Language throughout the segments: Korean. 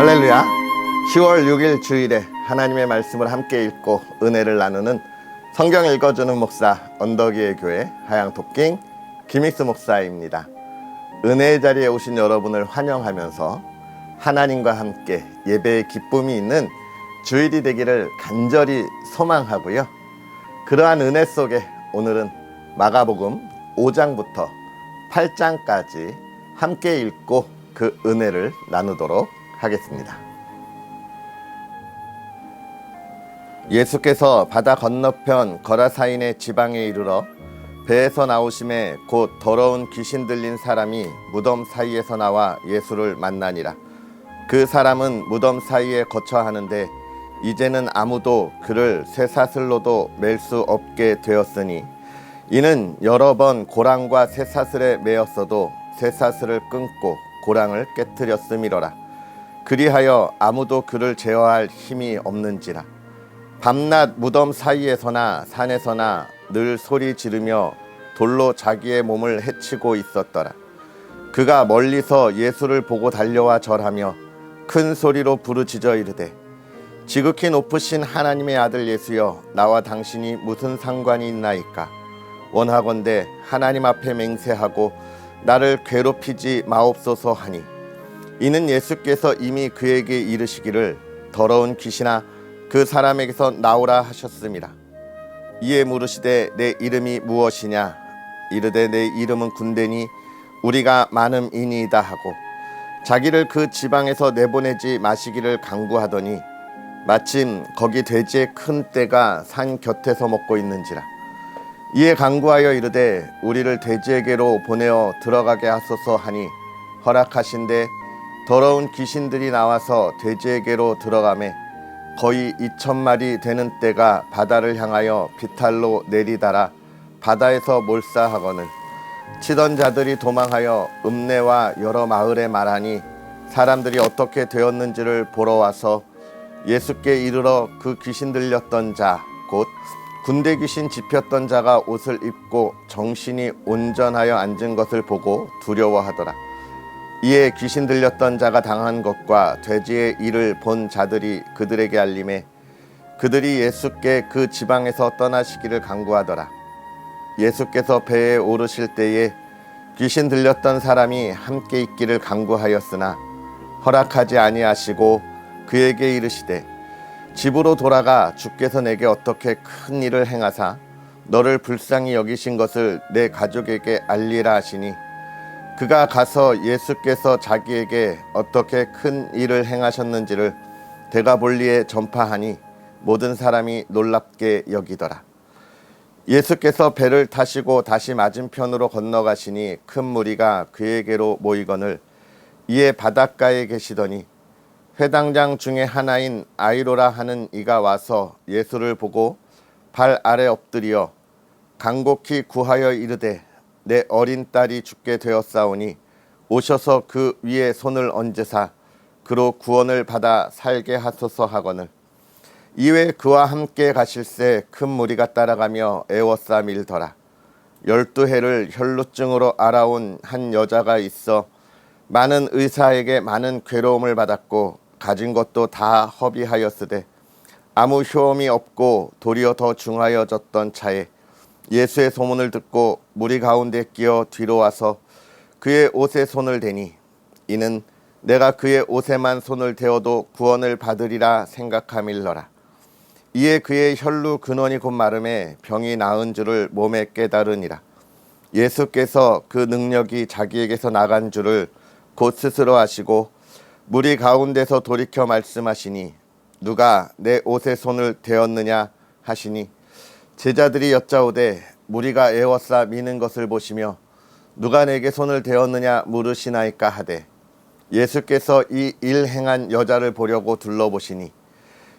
할렐루야. 10월 6일 주일에 하나님의 말씀을 함께 읽고 은혜를 나누는 성경 읽어주는 목사 언덕위의 교회 하양토킹 김익수 목사입니다. 은혜의 자리에 오신 여러분을 환영하면서 하나님과 함께 예배의 기쁨이 있는 주일이 되기를 간절히 소망하고요. 그러한 은혜 속에 오늘은 마가복음 5장부터 8장까지 함께 읽고 그 은혜를 나누도록 하겠습니다. 예수께서 바다 건너편 거라사인의 지방에 이르러 배에서 나오심에 곧 더러운 귀신 들린 사람이 무덤 사이에서 나와 예수를 만나니라. 그 사람은 무덤 사이에 거처하는데 이제는 아무도 그를 쇠사슬로도 맬 수 없게 되었으니 이는 여러 번 고랑과 쇠사슬에 매었어도 쇠사슬을 끊고 고랑을 깨뜨렸음이로라. 그리하여 아무도 그를 제어할 힘이 없는지라. 밤낮 무덤 사이에서나 산에서나 늘 소리 지르며 돌로 자기의 몸을 해치고 있었더라. 그가 멀리서 예수를 보고 달려와 절하며 큰 소리로 부르짖어 이르되 지극히 높으신 하나님의 아들 예수여, 나와 당신이 무슨 상관이 있나이까? 원하건대 하나님 앞에 맹세하고 나를 괴롭히지 마옵소서 하니, 이는 예수께서 이미 그에게 이르시기를 더러운 귀신아 그 사람에게서 나오라 하셨음이라. 이에 물으시되 내 이름이 무엇이냐? 이르되 내 이름은 군대니 우리가 많음이니이다 하고 자기를 그 지방에서 내보내지 마시기를 강구하더니 마침 거기 돼지의 큰 떼가 산 곁에서 먹고 있는지라. 이에 강구하여 이르되 우리를 돼지에게로 보내어 들어가게 하소서 하니 허락하신대 더러운 귀신들이 나와서 돼지에게로 들어가매 거의 2,000마리 되는 떼가 바다를 향하여 비탈로 내리달아 바다에서 몰사하거늘 치던 자들이 도망하여 읍내와 여러 마을에 말하니 사람들이 어떻게 되었는지를 보러 와서 예수께 이르러 그 귀신 들렸던 자 곧 군대 귀신 집혔던 자가 옷을 입고 정신이 온전하여 앉은 것을 보고 두려워하더라. 이에 귀신 들렸던 자가 당한 것과 돼지의 일을 본 자들이 그들에게 알림해 그들이 예수께 그 지방에서 떠나시기를 강구하더라. 예수께서 배에 오르실 때에 귀신 들렸던 사람이 함께 있기를 강구하였으나 허락하지 아니하시고 그에게 이르시되 집으로 돌아가 주께서 내게 어떻게 큰 일을 행하사 너를 불쌍히 여기신 것을 내 가족에게 알리라 하시니 그가 가서 예수께서 자기에게 어떻게 큰 일을 행하셨는지를 데가볼리에 전파하니 모든 사람이 놀랍게 여기더라. 예수께서 배를 타시고 다시 맞은편으로 건너가시니 큰 무리가 그에게로 모이거늘 이에 바닷가에 계시더니 회당장 중에 하나인 아이로라 하는 이가 와서 예수를 보고 발 아래 엎드려 간곡히 구하여 이르되 내 어린 딸이 죽게 되었사오니 오셔서 그 위에 손을 얹으사 그로 구원을 받아 살게 하소서 하거늘 이외 그와 함께 가실새 큰 무리가 따라가며 애워싸 밀더라. 12해를 혈루증으로 알아온 한 여자가 있어 많은 의사에게 많은 괴로움을 받았고 가진 것도 다 허비하였으되 아무 효험이 없고 도리어 더 중하여졌던 차에 예수의 소문을 듣고 무리 가운데 끼어 뒤로 와서 그의 옷에 손을 대니 이는 내가 그의 옷에만 손을 대어도 구원을 받으리라 생각함일러라. 이에 그의 혈루 근원이 곧 마름에 병이 나은 줄을 몸에 깨달으니라. 예수께서 그 능력이 자기에게서 나간 줄을 곧 스스로 아시고 무리 가운데서 돌이켜 말씀하시니 누가 내 옷에 손을 대었느냐 하시니 제자들이 여짜오되 무리가 애워싸 미는 것을 보시며 누가 내게 손을 대었느냐 물으시나이까 하되 예수께서 이 일 행한 여자를 보려고 둘러보시니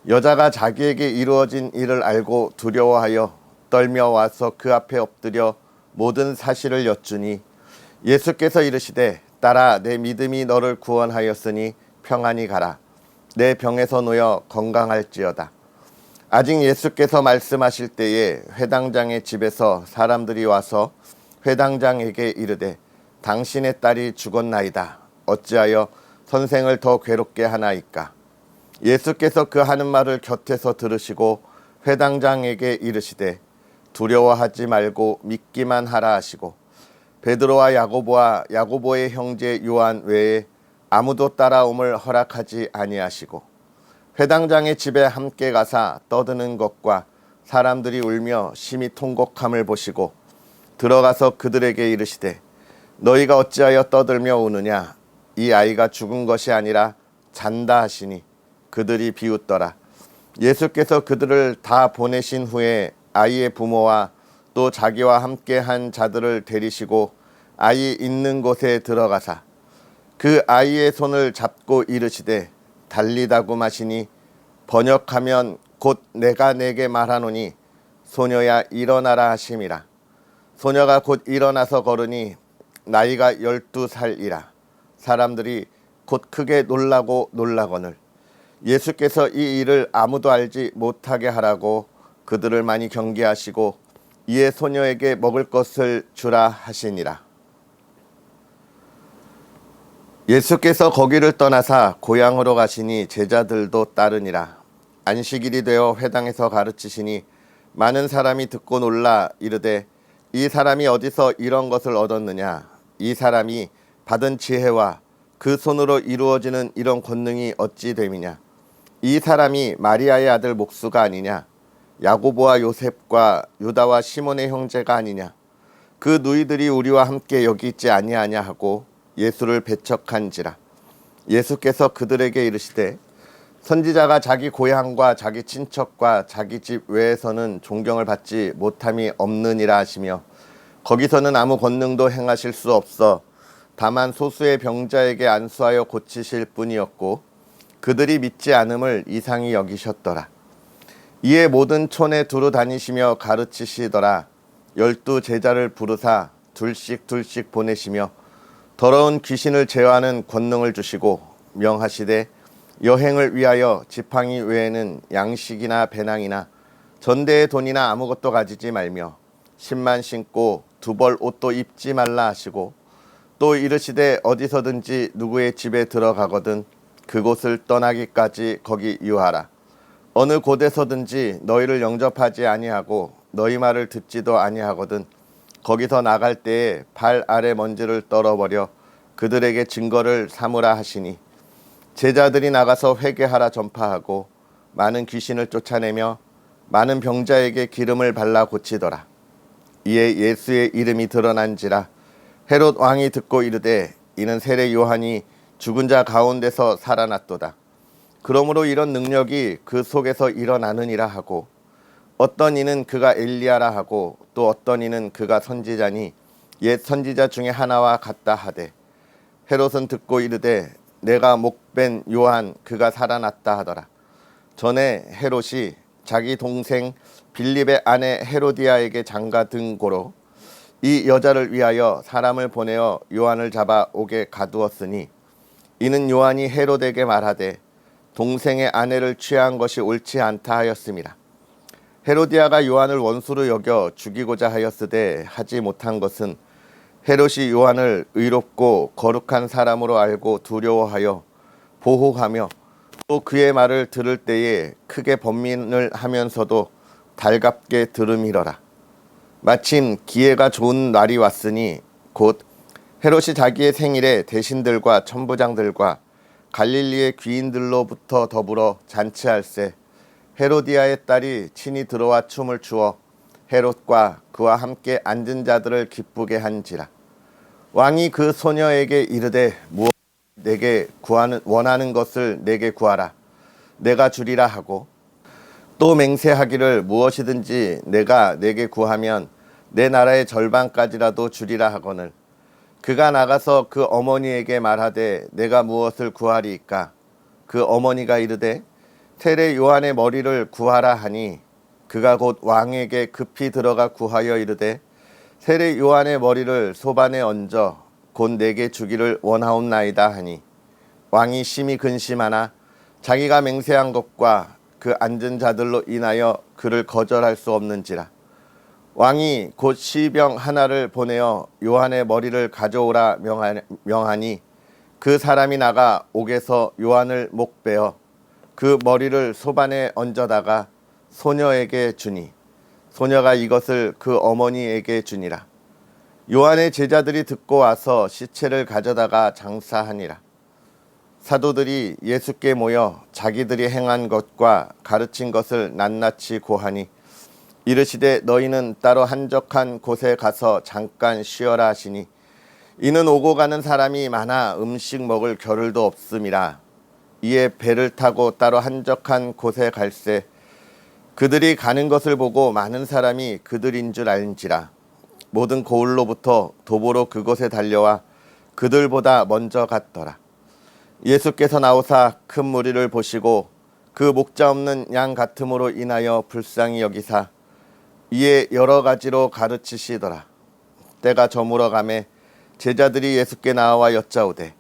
여자가 자기에게 이루어진 일을 알고 두려워하여 떨며 와서 그 앞에 엎드려 모든 사실을 여쭈니 예수께서 이르시되 딸아 내 믿음이 너를 구원하였으니 평안히 가라. 내 병에서 놓여 건강할지어다. 아직 예수께서 말씀하실 때에 회당장의 집에서 사람들이 와서 회당장에게 이르되 당신의 딸이 죽었나이다. 어찌하여 선생을 더 괴롭게 하나이까. 예수께서 그 하는 말을 곁에서 들으시고 회당장에게 이르시되 두려워하지 말고 믿기만 하라 하시고 베드로와 야고보의 형제 요한 외에 아무도 따라옴을 허락하지 아니하시고 회당장의 집에 함께 가사 떠드는 것과 사람들이 울며 심히 통곡함을 보시고 들어가서 그들에게 이르시되 너희가 어찌하여 떠들며 우느냐. 이 아이가 죽은 것이 아니라 잔다 하시니 그들이 비웃더라. 예수께서 그들을 다 보내신 후에 아이의 부모와 또 자기와 함께 한 자들을 데리시고 아이 있는 곳에 들어가사 그 아이의 손을 잡고 이르시되 달리다고 마시니 번역하면 곧 내가 내게 말하노니 소녀야 일어나라 하심이라. 소녀가 곧 일어나서 걸으니 나이가 12살이라. 사람들이 곧 크게 놀라거늘 예수께서 이 일을 아무도 알지 못하게 하라고 그들을 많이 경계하시고 이에 소녀에게 먹을 것을 주라 하시니라. 예수께서 거기를 떠나사 고향으로 가시니 제자들도 따르니라. 안식일이 되어 회당에서 가르치시니 많은 사람이 듣고 놀라 이르되 이 사람이 어디서 이런 것을 얻었느냐. 이 사람이 받은 지혜와 그 손으로 이루어지는 이런 권능이 어찌 됨이냐. 이 사람이 마리아의 아들 목수가 아니냐. 야고보와 요셉과 유다와 시몬의 형제가 아니냐. 그 누이들이 우리와 함께 여기 있지 아니하냐 하고 예수를 배척한지라. 예수께서 그들에게 이르시되 선지자가 자기 고향과 자기 친척과 자기 집 외에서는 존경을 받지 못함이 없느니라 하시며 거기서는 아무 권능도 행하실 수 없어 다만 소수의 병자에게 안수하여 고치실 뿐이었고 그들이 믿지 않음을 이상히 여기셨더라. 이에 모든 촌에 두루 다니시며 가르치시더라. 12 제자를 부르사 둘씩 보내시며 더러운 귀신을 제어하는 권능을 주시고 명하시되 여행을 위하여 지팡이 외에는 양식이나 배낭이나 전대의 돈이나 아무것도 가지지 말며 신만 신고 두벌 옷도 입지 말라 하시고 또 이르시되 어디서든지 누구의 집에 들어가거든 그곳을 떠나기까지 거기 유하라. 어느 곳에서든지 너희를 영접하지 아니하고 너희 말을 듣지도 아니하거든 거기서 나갈 때에 발 아래 먼지를 떨어버려 그들에게 증거를 삼으라 하시니 제자들이 나가서 회개하라 전파하고 많은 귀신을 쫓아내며 많은 병자에게 기름을 발라 고치더라. 이에 예수의 이름이 드러난지라. 헤롯 왕이 듣고 이르되 이는 세례 요한이 죽은 자 가운데서 살아났도다. 그러므로 이런 능력이 그 속에서 일어나느니라 하고 어떤 이는 그가 엘리야라 하고 또 어떤 이는 그가 선지자니 옛 선지자 중에 하나와 같다 하되 헤롯은 듣고 이르되 내가 목벤 요한 그가 살아났다 하더라. 전에 헤롯이 자기 동생 빌립의 아내 헤로디아에게 장가든 고로 이 여자를 위하여 사람을 보내어 요한을 잡아 옥에 가두었으니 이는 요한이 헤롯에게 말하되 동생의 아내를 취한 것이 옳지 않다 하였음이라. 헤로디아가 요한을 원수로 여겨 죽이고자 하였으되 하지 못한 것은 헤롯이 요한을 의롭고 거룩한 사람으로 알고 두려워하여 보호하며 또 그의 말을 들을 때에 크게 번민을 하면서도 달갑게 들음이러라. 마침 기회가 좋은 날이 왔으니 곧 헤롯이 자기의 생일에 대신들과 천부장들과 갈릴리의 귀인들로부터 더불어 잔치할세 헤로디아의 딸이 친히 들어와 춤을 추어 헤롯과 그와 함께 앉은 자들을 기쁘게 한지라. 왕이 그 소녀에게 이르되 무엇 내게 원하는 것을 내게 구하라. 내가 주리라 하고 또 맹세하기를 무엇이든지 내가 내게 구하면 내 나라의 절반까지라도 주리라 하거늘 그가 나가서 그 어머니에게 말하되 내가 무엇을 구하리이까. 그 어머니가 이르되 세례 요한의 머리를 구하라 하니 그가 곧 왕에게 급히 들어가 구하여 이르되 세례 요한의 머리를 소반에 얹어 곧 내게 주기를 원하옵나이다 하니 왕이 심히 근심하나 자기가 맹세한 것과 그 앉은 자들로 인하여 그를 거절할 수 없는지라. 왕이 곧 시병 하나를 보내어 요한의 머리를 가져오라 명하니 그 사람이 나가 옥에서 요한을 목베어 그 머리를 소반에 얹어다가 소녀에게 주니 소녀가 이것을 그 어머니에게 주니라. 요한의 제자들이 듣고 와서 시체를 가져다가 장사하니라. 사도들이 예수께 모여 자기들이 행한 것과 가르친 것을 낱낱이 고하니 이르시되 너희는 따로 한적한 곳에 가서 잠깐 쉬어라 하시니 이는 오고 가는 사람이 많아 음식 먹을 겨를도 없음이라. 이에 배를 타고 따로 한적한 곳에 갈새 그들이 가는 것을 보고 많은 사람이 그들인 줄 알지라. 모든 고을로부터 도보로 그곳에 달려와 그들보다 먼저 갔더라. 예수께서 나오사 큰 무리를 보시고 그 목자 없는 양 같음으로 인하여 불쌍히 여기사 이에 여러 가지로 가르치시더라. 때가 저물어 가매 제자들이 예수께 나와 여짜오되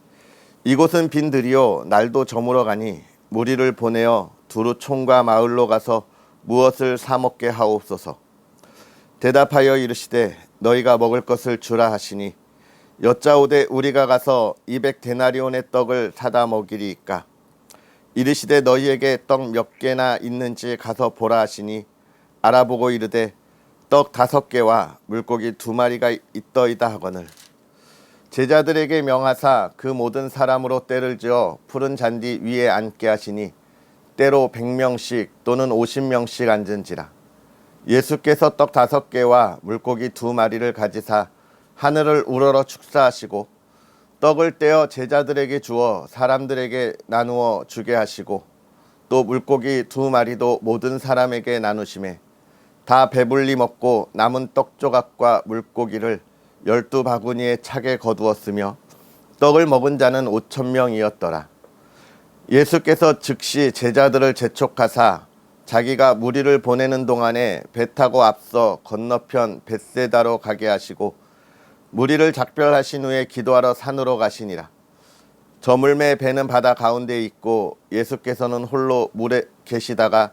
이곳은 빈들이요 날도 저물어 가니 무리를 보내어 두루 촌과 마을로 가서 무엇을 사 먹게 하옵소서. 대답하여 이르시되 너희가 먹을 것을 주라 하시니 여짜오되 우리가 가서 200데나리온의 떡을 사다 먹이리이까. 이르시되 너희에게 떡 몇 개나 있는지 가서 보라 하시니 알아보고 이르되 떡 5개와 물고기 2마리가 있더이다 하거늘 제자들에게 명하사 그 모든 사람으로 때를 지어 푸른 잔디 위에 앉게 하시니 때로 100명씩 또는 50명씩 앉은지라. 예수께서 떡 5개와 물고기 2마리를 가지사 하늘을 우러러 축사하시고 떡을 떼어 제자들에게 주어 사람들에게 나누어 주게 하시고 또 물고기 2마리도 모든 사람에게 나누시매 다 배불리 먹고 남은 떡 조각과 물고기를 12바구니에 차게 거두었으며 떡을 먹은 자는 5,000명이었더라. 예수께서 즉시 제자들을 재촉하사 자기가 무리를 보내는 동안에 배 타고 앞서 건너편 벳세다로 가게 하시고 무리를 작별하신 후에 기도하러 산으로 가시니라. 저물매 배는 바다 가운데 있고 예수께서는 홀로 물에 계시다가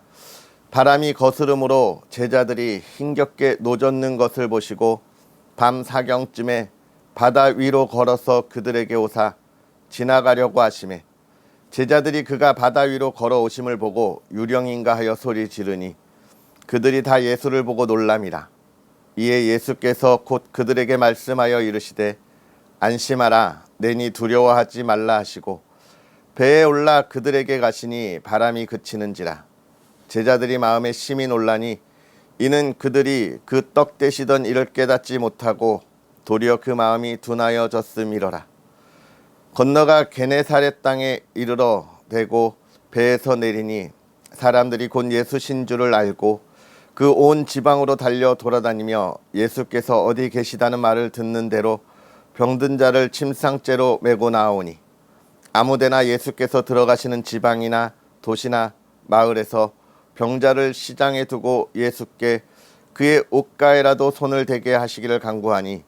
바람이 거스름으로 제자들이 힘겹게 노젓는 것을 보시고 밤 사경쯤에 바다 위로 걸어서 그들에게 오사 지나가려고 하시매 제자들이 그가 바다 위로 걸어오심을 보고 유령인가 하여 소리 지르니 그들이 다 예수를 보고 놀람이라. 이에 예수께서 곧 그들에게 말씀하여 이르시되 안심하라 내니 두려워하지 말라 하시고 배에 올라 그들에게 가시니 바람이 그치는지라. 제자들이 마음에 심히 놀라니 이는 그들이 그 떡 떼시던 이를 깨닫지 못하고 도리어 그 마음이 둔하여졌음이로라. 건너가 게네사렛 땅에 이르러 대고 배에서 내리니 사람들이 곧 예수신 줄을 알고 그 온 지방으로 달려 돌아다니며 예수께서 어디 계시다는 말을 듣는 대로 병든 자를 침상째로 메고 나오니 아무데나 예수께서 들어가시는 지방이나 도시나 마을에서 병자를 시장에 두고 예수께 그의 옷가에라도 손을 대게 하시기를 간구하니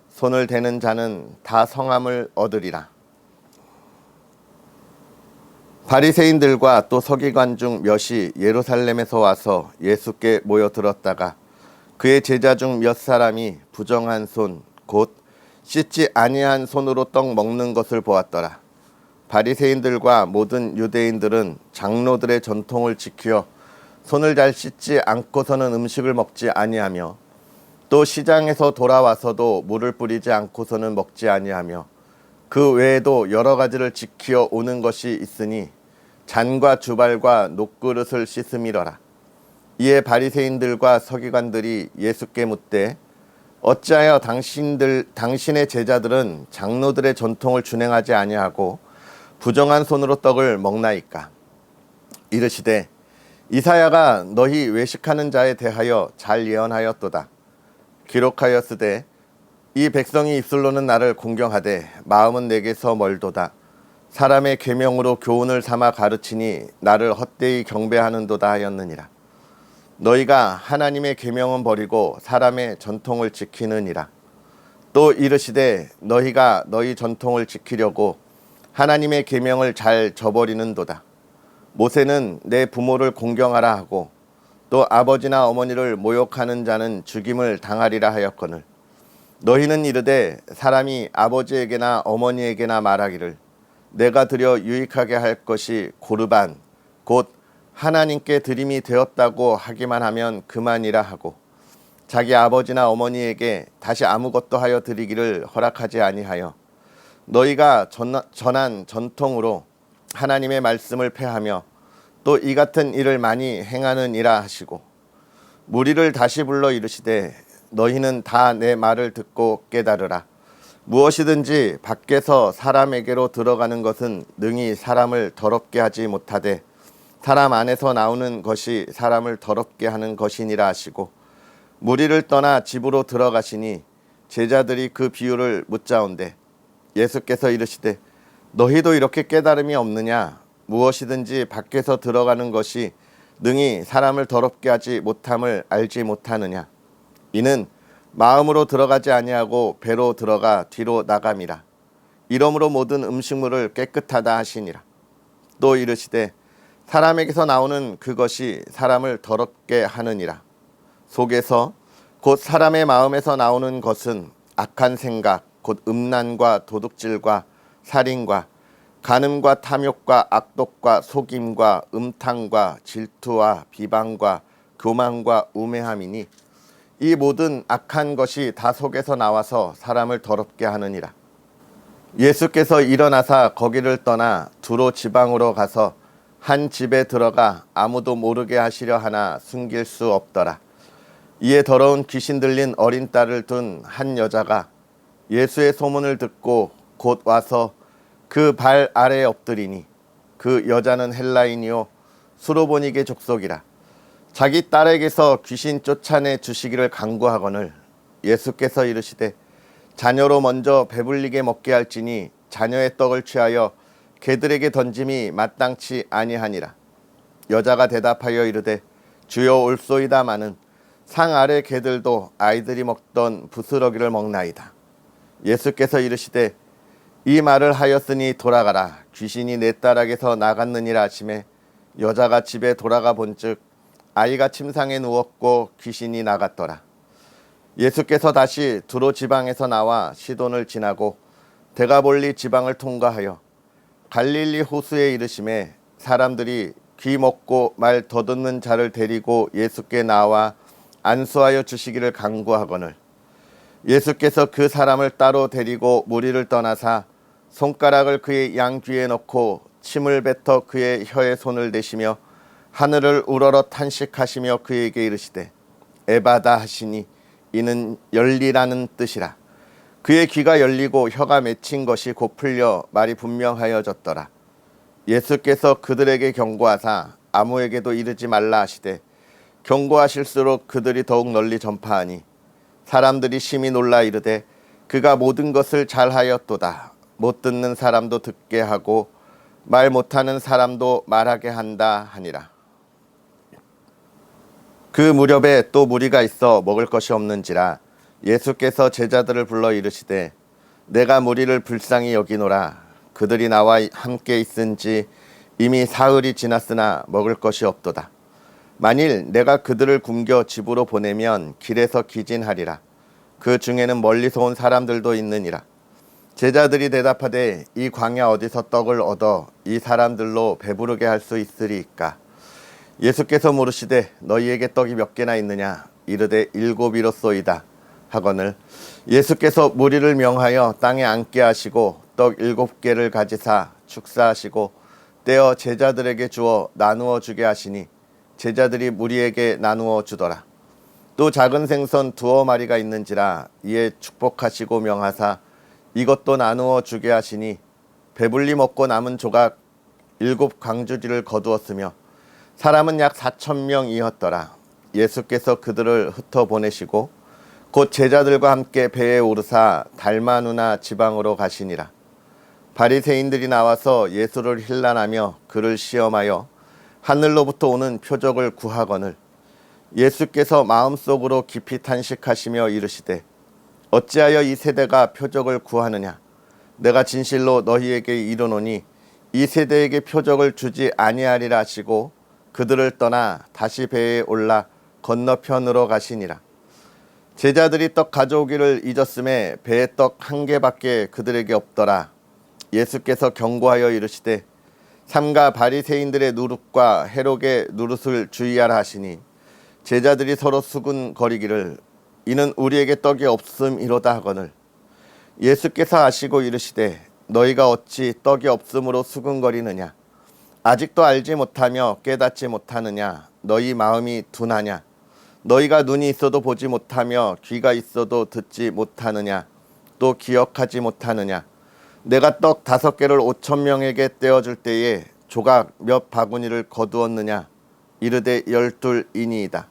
손을 대는 자는 다 성함을 얻으리라. 바리새인들과 또 서기관 중 몇이 예루살렘에서 와서 예수께 모여들었다가 그의 제자 중 몇 사람이 부정한 손 곧 씻지 아니한 손으로 떡 먹는 것을 보았더라. 바리새인들과 모든 유대인들은 장로들의 전통을 지키어 손을 잘 씻지 않고서는 음식을 먹지 아니하며 또 시장에서 돌아와서도 물을 뿌리지 않고서는 먹지 아니하며 그 외에도 여러 가지를 지키어 오는 것이 있으니 잔과 주발과 녹그릇을 씻음이러라. 이에 바리새인들과 서기관들이 예수께 묻되 어찌하여 당신의 제자들은 장로들의 전통을 준행하지 아니하고 부정한 손으로 떡을 먹나이까? 이르시되 이사야가 너희 외식하는 자에 대하여 잘 예언하였도다. 기록하였으되 이 백성이 입술로는 나를 공경하되 마음은 내게서 멀도다. 사람의 계명으로 교훈을 삼아 가르치니 나를 헛되이 경배하는도다 하였느니라. 너희가 하나님의 계명은 버리고 사람의 전통을 지키느니라. 또 이르시되 너희가 너희 전통을 지키려고 하나님의 계명을 잘 저버리는도다. 모세는 내 부모를 공경하라 하고 또 아버지나 어머니를 모욕하는 자는 죽임을 당하리라 하였거늘 너희는 이르되 사람이 아버지에게나 어머니에게나 말하기를 내가 드려 유익하게 할 것이 고르반 곧 하나님께 드림이 되었다고 하기만 하면 그만이라 하고 자기 아버지나 어머니에게 다시 아무것도 하여 드리기를 허락하지 아니하여 너희가 전한 전통으로 하나님의 말씀을 폐하며 또 이 같은 일을 많이 행하느니라 하시고 무리를 다시 불러 이르시되 너희는 다 내 말을 듣고 깨달으라. 무엇이든지 밖에서 사람에게로 들어가는 것은 능히 사람을 더럽게 하지 못하되 사람 안에서 나오는 것이 사람을 더럽게 하는 것이니라 하시고 무리를 떠나 집으로 들어가시니 제자들이 그 비유를 묻자온대 예수께서 이르시되 너희도 이렇게 깨달음이 없느냐? 무엇이든지 밖에서 들어가는 것이 능히 사람을 더럽게 하지 못함을 알지 못하느냐? 이는 마음으로 들어가지 아니하고 배로 들어가 뒤로 나감이라. 이러므로 모든 음식물을 깨끗하다 하시니라. 또 이르시되 사람에게서 나오는 그것이 사람을 더럽게 하느니라. 속에서 곧 사람의 마음에서 나오는 것은 악한 생각 곧 음란과 도둑질과 살인과 간음과 탐욕과 악독과 속임과 음탕과 질투와 비방과 교만과 우매함이니 이 모든 악한 것이 다 속에서 나와서 사람을 더럽게 하느니라. 예수께서 일어나사 거기를 떠나 두로 지방으로 가서 한 집에 들어가 아무도 모르게 하시려 하나 숨길 수 없더라. 이에 더러운 귀신 들린 어린 딸을 둔 한 여자가 예수의 소문을 듣고 곧 와서 그 발 아래에 엎드리니 그 여자는 헬라인이요 수로보니게 족속이라. 자기 딸에게서 귀신 쫓아내 주시기를 간구하거늘 예수께서 이르시되 자녀로 먼저 배불리게 먹게 할지니 자녀의 떡을 취하여 개들에게 던짐이 마땅치 아니하니라. 여자가 대답하여 이르되 주여 올소이다마는 상 아래 개들도 아이들이 먹던 부스러기를 먹나이다. 예수께서 이르시되 이 말을 하였으니 돌아가라. 귀신이 내 딸에게서 나갔느니라 하시매 여자가 집에 돌아가 본즉 아이가 침상에 누웠고 귀신이 나갔더라. 예수께서 다시 두로 지방에서 나와 시돈을 지나고 데가볼리 지방을 통과하여 갈릴리 호수에 이르심에 사람들이 귀 먹고 말 더듬는 자를 데리고 예수께 나와 안수하여 주시기를 간구하거늘 예수께서 그 사람을 따로 데리고 무리를 떠나사 손가락을 그의 양 귀에 넣고 침을 뱉어 그의 혀에 손을 대시며 하늘을 우러러 탄식하시며 그에게 이르시되 에바다 하시니 이는 열리라는 뜻이라. 그의 귀가 열리고 혀가 맺힌 것이 곧 풀려 말이 분명하여졌더라. 예수께서 그들에게 경고하사 아무에게도 이르지 말라 하시되 경고하실수록 그들이 더욱 널리 전파하니 사람들이 심히 놀라 이르되 그가 모든 것을 잘하였도다. 못 듣는 사람도 듣게 하고 말 못하는 사람도 말하게 한다 하니라. 그 무렵에 또 무리가 있어 먹을 것이 없는지라 예수께서 제자들을 불러 이르시되 내가 무리를 불쌍히 여기노라. 그들이 나와 함께 있은지 이미 사흘이 지났으나 먹을 것이 없도다. 만일 내가 그들을 굶겨 집으로 보내면 길에서 기진하리라. 그 중에는 멀리서 온 사람들도 있느니라. 제자들이 대답하되 이 광야 어디서 떡을 얻어 이 사람들로 배부르게 할 수 있으리이까. 예수께서 물으시되 너희에게 떡이 몇 개나 있느냐. 이르되 7이로소이다 하거늘 예수께서 무리를 명하여 땅에 앉게 하시고 떡 7개를 가지사 축사하시고 떼어 제자들에게 주어 나누어 주게 하시니 제자들이 무리에게 나누어 주더라. 또 작은 생선 2마리가 있는지라 이에 축복하시고 명하사 이것도 나누어 주게 하시니 배불리 먹고 남은 조각 7광주리를 거두었으며 사람은 약 4,000명이었더라. 예수께서 그들을 흩어 보내시고 곧 제자들과 함께 배에 오르사 달마누나 지방으로 가시니라. 바리새인들이 나와서 예수를 힐난하며 그를 시험하여 하늘로부터 오는 표적을 구하거늘 예수께서 마음속으로 깊이 탄식하시며 이르시되 어찌하여 이 세대가 표적을 구하느냐. 내가 진실로 너희에게 이르노니 이 세대에게 표적을 주지 아니하리라 하시고 그들을 떠나 다시 배에 올라 건너편으로 가시니라. 제자들이 떡 가져오기를 잊었음에 배에 떡 1개밖에 그들에게 없더라. 예수께서 경고하여 이르시되 삼가 바리새인들의 누룩과 헤롯의 누룩을 주의하라 하시니 제자들이 서로 수군거리기를 이는 우리에게 떡이 없음이로다 하거늘 예수께서 아시고 이르시되 너희가 어찌 떡이 없음으로 수군거리느냐 아직도 알지 못하며 깨닫지 못하느냐 너희 마음이 둔하냐 너희가 눈이 있어도 보지 못하며 귀가 있어도 듣지 못하느냐 또 기억하지 못하느냐 내가 떡 5개를 5,000명에게 떼어줄 때에 조각 몇 바구니를 거두었느냐 이르되 12이니이다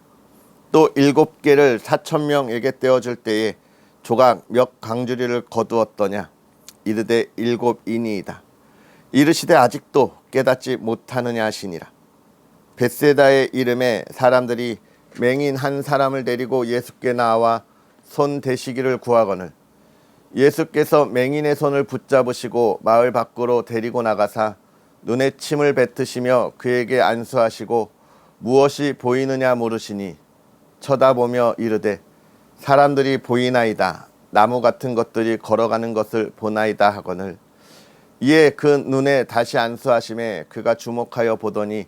또 7개를 4,000명에게 떼어줄 때에 조각 몇 강주리를 거두었더냐 이르되 7이니이다 이르시되 아직도 깨닫지 못하느냐 하시니라. 벳세다의 이름에 사람들이 맹인 한 사람을 데리고 예수께 나와 손 대시기를 구하거늘 예수께서 맹인의 손을 붙잡으시고 마을 밖으로 데리고 나가사 눈에 침을 뱉으시며 그에게 안수하시고 무엇이 보이느냐 물으시니 쳐다보며 이르되 사람들이 보이나이다 나무 같은 것들이 걸어가는 것을 보나이다 하거늘 이에 그 눈에 다시 안수하심에 그가 주목하여 보더니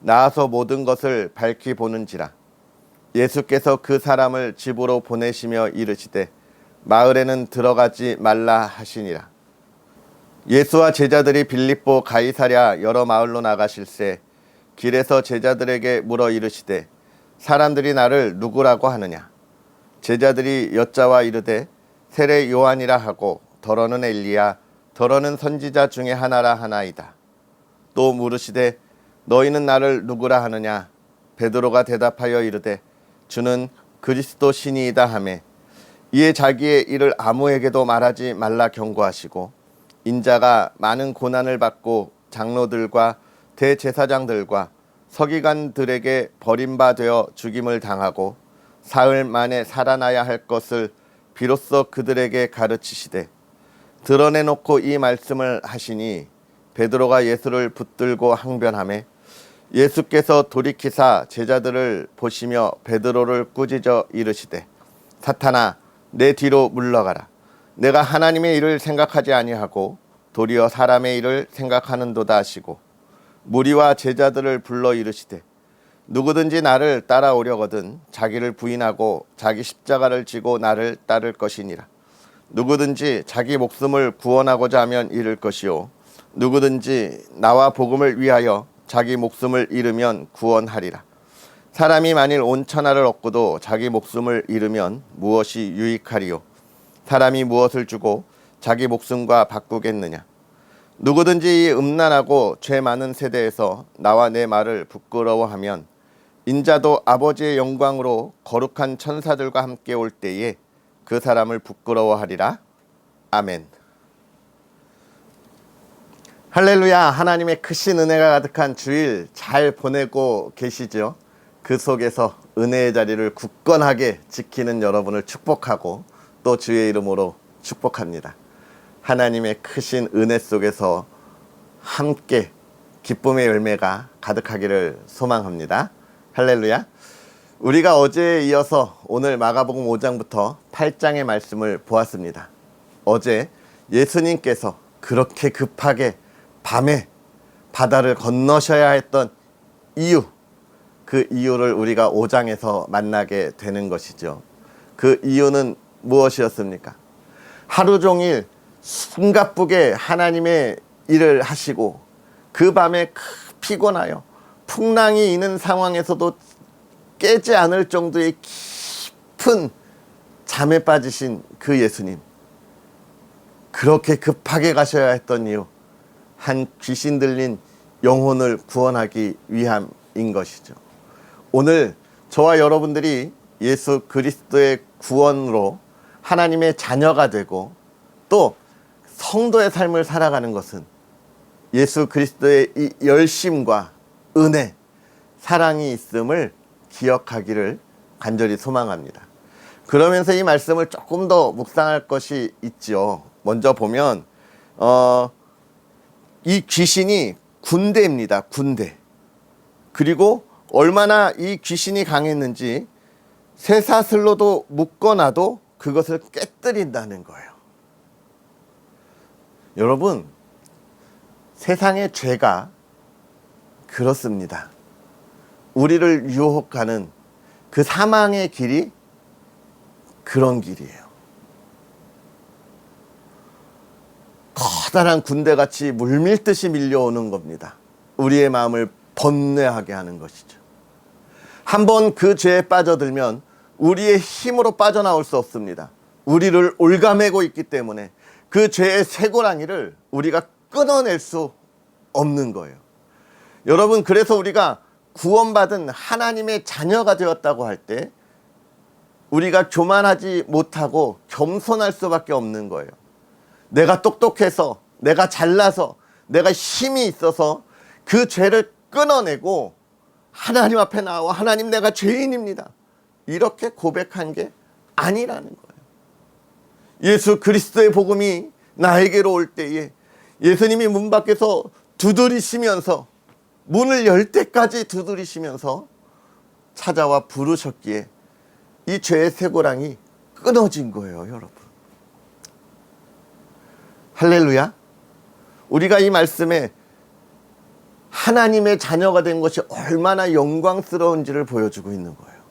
나아서 모든 것을 밝히 보는지라. 예수께서 그 사람을 집으로 보내시며 이르시되 마을에는 들어가지 말라 하시니라. 예수와 제자들이 빌립보 가이사랴 여러 마을로 나가실새 길에서 제자들에게 물어 이르시되 사람들이 나를 누구라고 하느냐. 제자들이 여짜와 이르되 세례 요한이라 하고 더러는 엘리야 더러는 선지자 중에 하나라 하나이다. 또 물으시되 너희는 나를 누구라 하느냐. 베드로가 대답하여 이르되 주는 그리스도 신이이다 하매 이에 자기의 일을 아무에게도 말하지 말라 경고하시고 인자가 많은 고난을 받고 장로들과 대제사장들과 서기관들에게 버림받아 죽임을 당하고 사흘 만에 살아나야 할 것을 비로소 그들에게 가르치시되 드러내놓고 이 말씀을 하시니 베드로가 예수를 붙들고 항변하매 예수께서 돌이키사 제자들을 보시며 베드로를 꾸짖어 이르시되 사탄아 내 뒤로 물러가라. 내가 하나님의 일을 생각하지 아니하고 도리어 사람의 일을 생각하는도다 하시고 무리와 제자들을 불러 이르시되 누구든지 나를 따라오려거든 자기를 부인하고 자기 십자가를 지고 나를 따를 것이니라. 누구든지 자기 목숨을 구원하고자 하면 잃을 것이요 누구든지 나와 복음을 위하여 자기 목숨을 잃으면 구원하리라. 사람이 만일 온 천하를 얻고도 자기 목숨을 잃으면 무엇이 유익하리요. 사람이 무엇을 주고 자기 목숨과 바꾸겠느냐. 누구든지 이 음란하고 죄 많은 세대에서 나와 내 말을 부끄러워하면 인자도 아버지의 영광으로 거룩한 천사들과 함께 올 때에 그 사람을 부끄러워하리라. 아멘. 할렐루야. 하나님의 크신 은혜가 가득한 주일 잘 보내고 계시죠? 그 속에서 은혜의 자리를 굳건하게 지키는 여러분을 축복하고 또 주의 이름으로 축복합니다. 하나님의 크신 은혜 속에서 함께 기쁨의 열매가 가득하기를 소망합니다. 할렐루야. 우리가 어제에 이어서 오늘 마가복음 5장부터 8장의 말씀을 보았습니다. 어제 예수님께서 그렇게 급하게 밤에 바다를 건너셔야 했던 이유, 그 이유를 우리가 5장에서 만나게 되는 것이죠. 그 이유는 무엇이었습니까? 하루 종일 숨가쁘게 하나님의 일을 하시고 그 밤에 피곤하여 풍랑이 있는 상황에서도 깨지 않을 정도의 깊은 잠에 빠지신 그 예수님, 그렇게 급하게 가셔야 했던 이유, 한 귀신 들린 영혼을 구원하기 위함인 것이죠. 오늘 저와 여러분들이 예수 그리스도의 구원으로 하나님의 자녀가 되고 또 성도의 삶을 살아가는 것은 예수 그리스도의 이 열심과 은혜, 사랑이 있음을 기억하기를 간절히 소망합니다. 그러면서 이 말씀을 조금 더 묵상할 것이 있죠. 먼저 보면 이 귀신이 군대입니다. 군대. 그리고 얼마나 이 귀신이 강했는지 쇠사슬로도 묶어놔도 그것을 깨뜨린다는 거예요. 여러분, 세상의 죄가 그렇습니다. 우리를 유혹하는 그 사망의 길이 그런 길이에요. 커다란 군대같이 물밀듯이 밀려오는 겁니다. 우리의 마음을 번뇌하게 하는 것이죠. 한번 그 죄에 빠져들면 우리의 힘으로 빠져나올 수 없습니다. 우리를 올가매고 있기 때문에 그 죄의 쇠고랑이를 우리가 끊어낼 수 없는 거예요. 여러분, 그래서 우리가 구원받은 하나님의 자녀가 되었다고 할 때 우리가 교만하지 못하고 겸손할 수밖에 없는 거예요. 내가 똑똑해서, 내가 잘나서, 내가 힘이 있어서 그 죄를 끊어내고 하나님 앞에 나와 하나님, 내가 죄인입니다, 이렇게 고백한 게 아니라는 거예요. 예수 그리스도의 복음이 나에게로 올 때에 예수님이 문 밖에서 두드리시면서, 문을 열 때까지 두드리시면서 찾아와 부르셨기에 이 죄의 쇠고랑이 끊어진 거예요, 여러분. 할렐루야. 우리가 이 말씀에 하나님의 자녀가 된 것이 얼마나 영광스러운지를 보여주고 있는 거예요.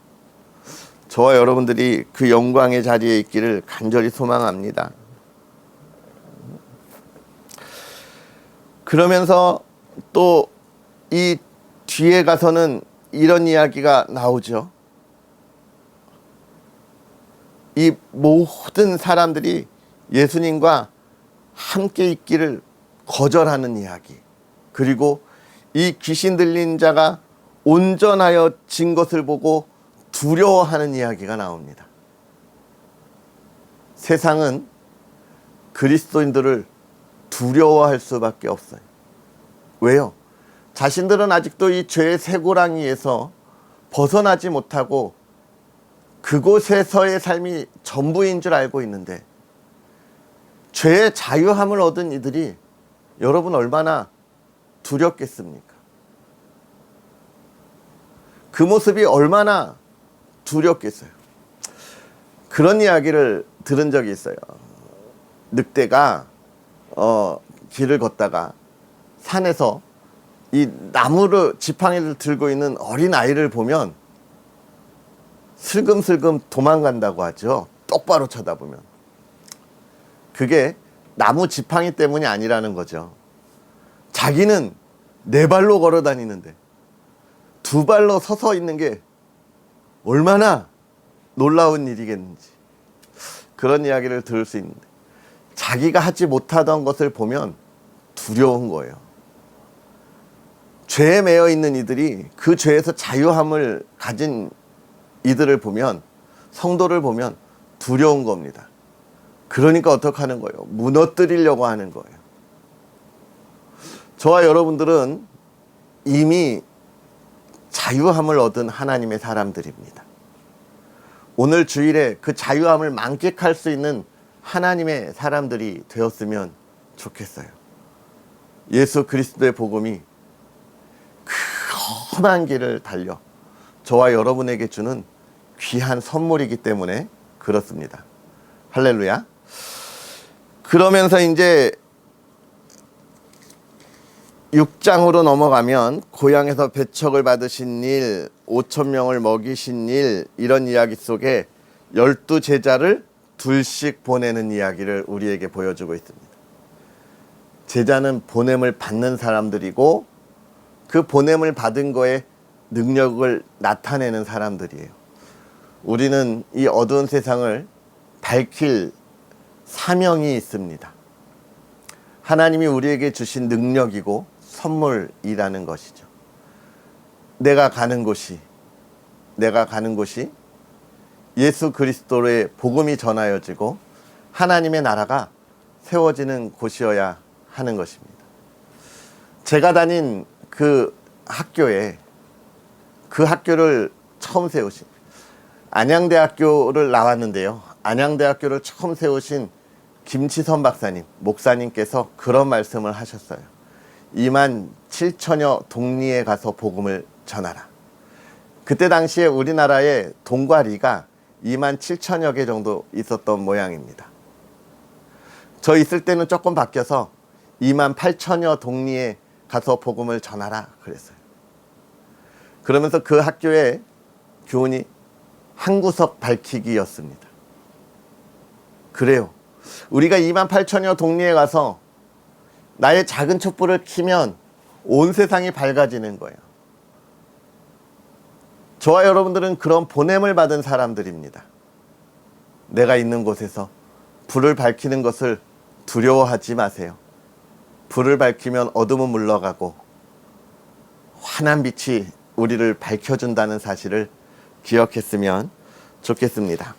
저와 여러분들이 그 영광의 자리에 있기를 간절히 소망합니다. 그러면서 또 이 뒤에 가서는 이런 이야기가 나오죠. 이 모든 사람들이 예수님과 함께 있기를 거절하는 이야기, 그리고 이 귀신 들린 자가 온전하여진 것을 보고 두려워하는 이야기가 나옵니다. 세상은 그리스도인들을 두려워할 수밖에 없어요. 왜요? 자신들은 아직도 이 죄의 쇠고랑이에서 벗어나지 못하고 그곳에서의 삶이 전부인 줄 알고 있는데, 죄의 자유함을 얻은 이들이 여러분 얼마나 두렵겠습니까? 그 모습이 얼마나 두렵겠어요. 그런 이야기를 들은 적이 있어요. 늑대가 길을 걷다가 산에서 이 나무를 지팡이를 들고 있는 어린 아이를 보면 슬금슬금 도망간다고 하죠. 똑바로 쳐다보면. 그게 나무 지팡이 때문이 아니라는 거죠. 자기는 네 발로 걸어 다니는데 두 발로 서서 있는 게 얼마나 놀라운 일이겠는지, 그런 이야기를 들을 수 있는데, 자기가 하지 못하던 것을 보면 두려운 거예요. 죄에 매여 있는 이들이 그 죄에서 자유함을 가진 이들을 보면, 성도를 보면 두려운 겁니다. 그러니까 어떻게 하는 거예요? 무너뜨리려고 하는 거예요. 저와 여러분들은 이미 자유함을 얻은 하나님의 사람들입니다. 오늘 주일에 그 자유함을 만끽할 수 있는 하나님의 사람들이 되었으면 좋겠어요. 예수 그리스도의 복음이 그 험한 길을 달려 저와 여러분에게 주는 귀한 선물이기 때문에 그렇습니다. 할렐루야. 그러면서 이제 6장으로 넘어가면 고향에서 배척을 받으신 일, 5,000명을 먹이신 일, 이런 이야기 속에 12제자를 둘씩 보내는 이야기를 우리에게 보여주고 있습니다. 제자는 보냄을 받는 사람들이고 그 보냄을 받은 거에 능력을 나타내는 사람들이에요. 우리는 이 어두운 세상을 밝힐 사명이 있습니다. 하나님이 우리에게 주신 능력이고 선물이라는 것이죠. 내가 가는 곳이 예수 그리스도의 복음이 전하여지고 하나님의 나라가 세워지는 곳이어야 하는 것입니다. 제가 다닌 그 학교를 처음 세우신, 안양대학교를 나왔는데요. 안양대학교를 처음 세우신 김치선 박사님, 목사님께서 그런 말씀을 하셨어요. 2만 7천여 동리에 가서 복음을 전하라. 그때 당시에 우리나라에 동과리가 2만 7천여 개 정도 있었던 모양입니다. 저 있을 때는 조금 바뀌어서 2만 8천여 동리에 가서 복음을 전하라 그랬어요. 그러면서 그 학교의 교훈이 한 구석 밝히기였습니다. 그래요. 우리가 2만 8천여 동리에 가서 나의 작은 촛불을 켜면 온 세상이 밝아지는 거예요. 저와 여러분들은 그런 보냄을 받은 사람들입니다. 내가 있는 곳에서 불을 밝히는 것을 두려워하지 마세요. 불을 밝히면 어둠은 물러가고 환한 빛이 우리를 밝혀준다는 사실을 기억했으면 좋겠습니다.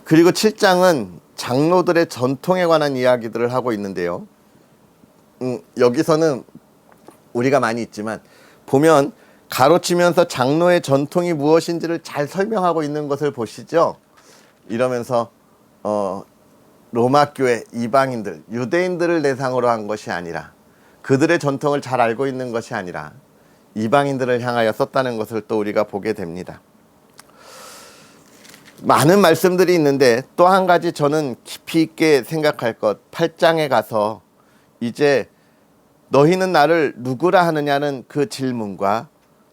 그리고 7장은 장로들의 전통에 관한 이야기들을 하고 있는데요. 여기서는 우리가 많이 있지만 보면 가로치면서 장로의 전통이 무엇인지를 잘 설명하고 있는 것을 보시죠. 이러면서 로마 교회 이방인들, 유대인들을 대상으로 한 것이 아니라 그들의 전통을 잘 알고 있는 것이 아니라 이방인들을 향하여 썼다는 것을 또 우리가 보게 됩니다. 많은 말씀들이 있는데 또 한 가지 저는 깊이 있게 생각할 것, 8장에 가서 이제 너희는 나를 누구라 하느냐는 그 질문과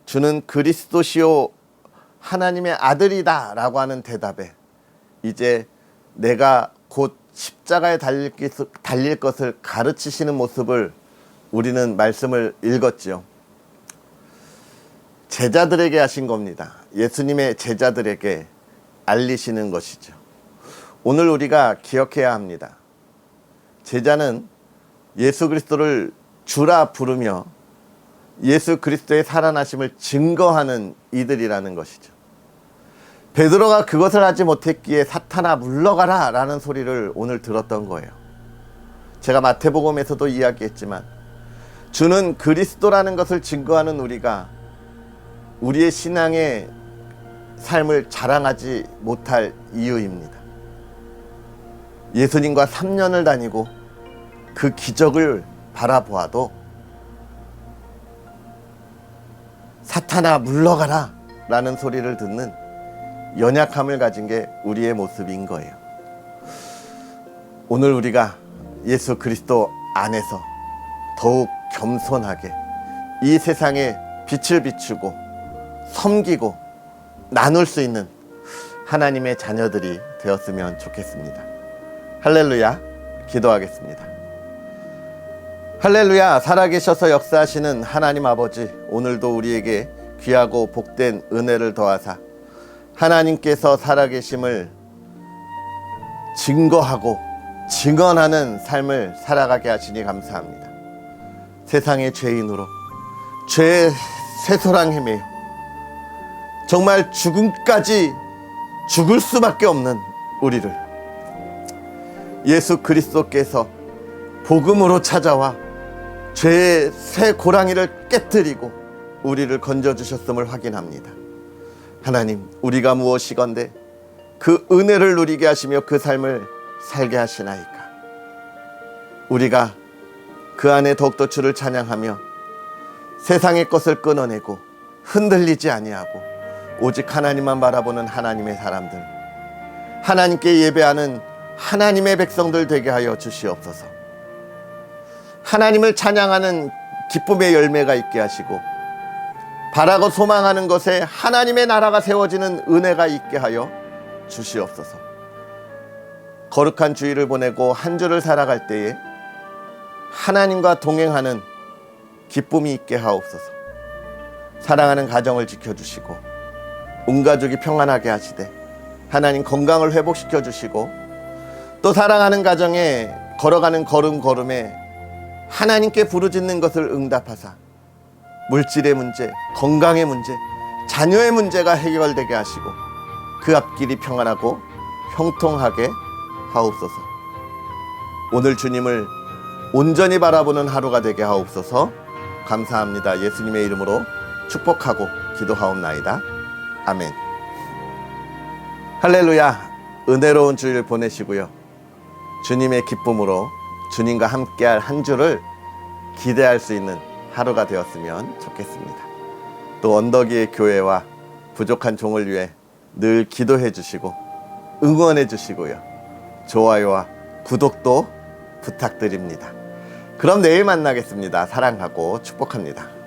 주는 그리스도시요 하나님의 아들이다 라고 하는 대답에 이제 내가 곧 십자가에 달릴 것을 가르치시는 모습을 우리는 말씀을 읽었지요. 제자들에게 하신 겁니다. 예수님의 제자들에게 알리시는 것이죠. 오늘 우리가 기억해야 합니다. 제자는 예수 그리스도를 주라 부르며 예수 그리스도의 살아나심을 증거하는 이들이라는 것이죠. 베드로가 그것을 하지 못했기에 사탄아 물러가라 라는 소리를 오늘 들었던 거예요. 제가 마태복음에서도 이야기했지만 주는 그리스도라는 것을 증거하는 우리가 우리의 신앙의 삶을 자랑하지 못할 이유입니다. 예수님과 3년을 다니고 그 기적을 바라보아도 사탄아 물러가라 라는 소리를 듣는 연약함을 가진 게 우리의 모습인 거예요. 오늘 우리가 예수 그리스도 안에서 더욱 겸손하게 이 세상에 빛을 비추고 섬기고 나눌 수 있는 하나님의 자녀들이 되었으면 좋겠습니다. 할렐루야. 기도하겠습니다. 할렐루야. 살아계셔서 역사하시는 하나님 아버지, 오늘도 우리에게 귀하고 복된 은혜를 더하사 하나님께서 살아계심을 증거하고 증언하는 삶을 살아가게 하시니 감사합니다. 세상의 죄인으로 죄의 쇠소랑 헤매요 정말 죽음까지 죽을 수밖에 없는 우리를 예수 그리스도께서 복음으로 찾아와 죄의 새 고랑이를 깨뜨리고 우리를 건져주셨음을 확인합니다. 하나님, 우리가 무엇이건대 그 은혜를 누리게 하시며 그 삶을 살게 하시나이까. 우리가 그 안에 더욱더 주를 찬양하며 세상의 것을 끊어내고 흔들리지 아니하고 오직 하나님만 바라보는 하나님의 사람들, 하나님께 예배하는 하나님의 백성들 되게 하여 주시옵소서. 하나님을 찬양하는 기쁨의 열매가 있게 하시고 바라고 소망하는 것에 하나님의 나라가 세워지는 은혜가 있게 하여 주시옵소서. 거룩한 주일을 보내고 한 주를 살아갈 때에 하나님과 동행하는 기쁨이 있게 하옵소서. 사랑하는 가정을 지켜주시고 온 가족이 평안하게 하시되 하나님 건강을 회복시켜 주시고 또 사랑하는 가정에 걸어가는 걸음걸음에 하나님께 부르짖는 것을 응답하사 물질의 문제, 건강의 문제, 자녀의 문제가 해결되게 하시고 그 앞길이 평안하고 형통하게 하옵소서. 오늘 주님을 온전히 바라보는 하루가 되게 하옵소서. 감사합니다. 예수님의 이름으로 축복하고 기도하옵나이다. 아멘. 할렐루야. 은혜로운 주일 보내시고요. 주님의 기쁨으로 주님과 함께할 한 주를 기대할 수 있는 하루가 되었으면 좋겠습니다. 또 언덕위의 교회와 부족한 종을 위해 늘 기도해 주시고 응원해 주시고요. 좋아요와 구독도 부탁드립니다. 그럼 내일 만나겠습니다. 사랑하고 축복합니다.